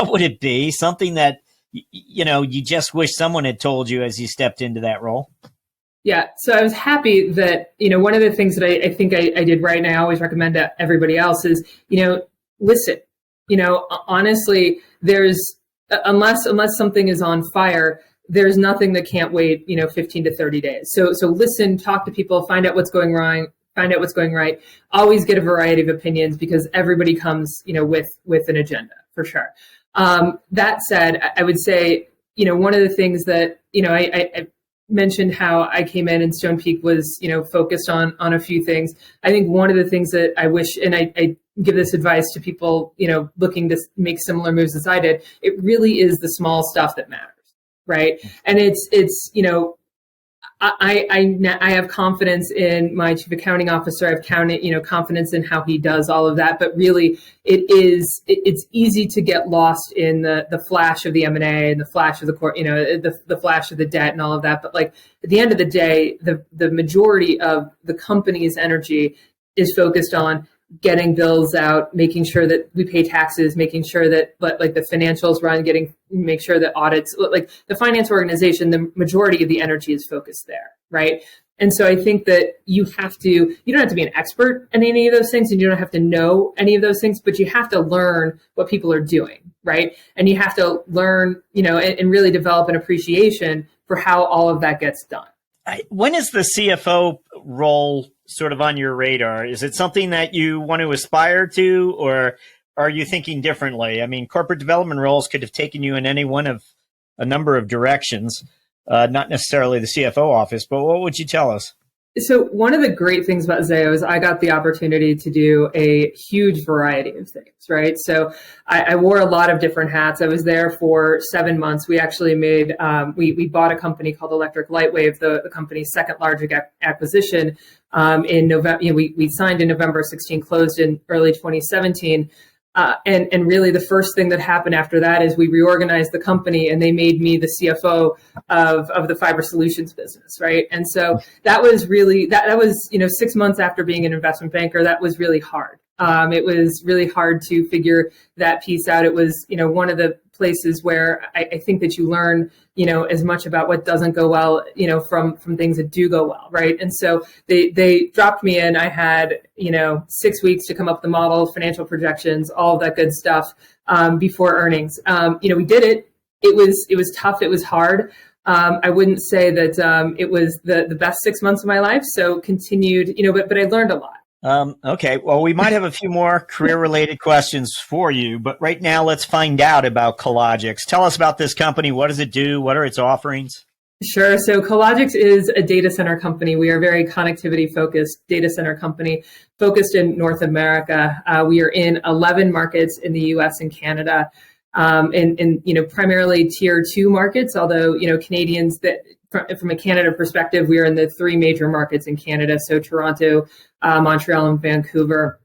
what would it be? Something that, you just wish someone had told you as you stepped into that role? Yeah. So I was happy that, one of the things that I think I did right, and I always recommend to everybody else is, listen, honestly, unless something is on fire, there's nothing that can't wait, 15 to 30 days. So listen, talk to people, find out what's going wrong, find out what's going right. Always get a variety of opinions because everybody comes, with an agenda for sure. That said, I would say, one of the things that, I mentioned how I came in and Stone Peak was, focused on a few things. I think one of the things that I wish, and I give this advice to people, looking to make similar moves as I did, it really is the small stuff that matters, right? And it's I have confidence in my chief accounting officer. I've confidence in how he does all of that. But really, it's easy to get lost in the flash of the M&A and the flash of the court, the flash of the debt and all of that. But like at the end of the day, the majority of the company's energy is focused on getting bills out, making sure that we pay taxes, making sure that like the financials run, make sure that audits, like the finance organization, the majority of the energy is focused there, right? And so I think that you don't have to be an expert in any of those things, and you don't have to know any of those things, but you have to learn what people are doing, right? And you have to learn, and really develop an appreciation for how all of that gets done. When is the CFO role sort of on your radar? Is it something that you want to aspire to, or are you thinking differently? I mean, corporate development roles could have taken you in any one of a number of directions, not necessarily the CFO office, but what would you tell us? So one of the great things about Zayo is I got the opportunity to do a huge variety of things, right? So I wore a lot of different hats. I was there for 7 months. We actually made, we bought a company called Electric Lightwave, the company's second largest acquisition in November. We signed in November 16, closed in early 2017. And really the first thing that happened after that is we reorganized the company and they made me the CFO of the fiber solutions business, right? And so that was really, that was, 6 months after being an investment banker, that was really hard. It was really hard to figure that piece out. It was, one of the places where I think that you learn, as much about what doesn't go well, from things that do go well, right? And so they dropped me in. I had, 6 weeks to come up with the model, financial projections, all of that good stuff before earnings. We did it. It was tough. It was hard. I wouldn't say that it was the best 6 months of my life. So continued, but I learned a lot. Okay. Well, we might have a few more career-related questions for you, but right now let's find out about Cologix. Tell us about this company. What does it do? What are its offerings? Sure. So Cologix is a data center company. We are a very connectivity-focused data center company focused in North America. We are in 11 markets in the U.S. and Canada, and primarily tier 2 markets, although, Canadians that from a Canada perspective, we are in the 3 major markets in Canada. So Toronto, Montreal, and Vancouver.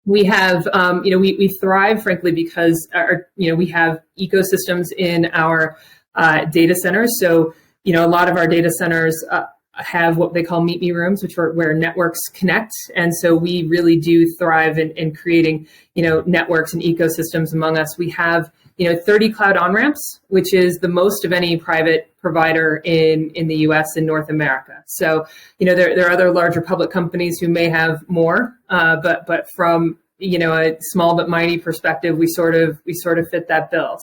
We have, we thrive, frankly, because we have ecosystems in our data centers. So, a lot of our data centers have what they call meet me rooms, which are where networks connect. And so we really do thrive in creating, networks and ecosystems among us. We have, 30 cloud on-ramps, which is the most of any private provider in the US and North America. So, there are other larger public companies who may have more, but from, a small but mighty perspective, we sort of fit that bill.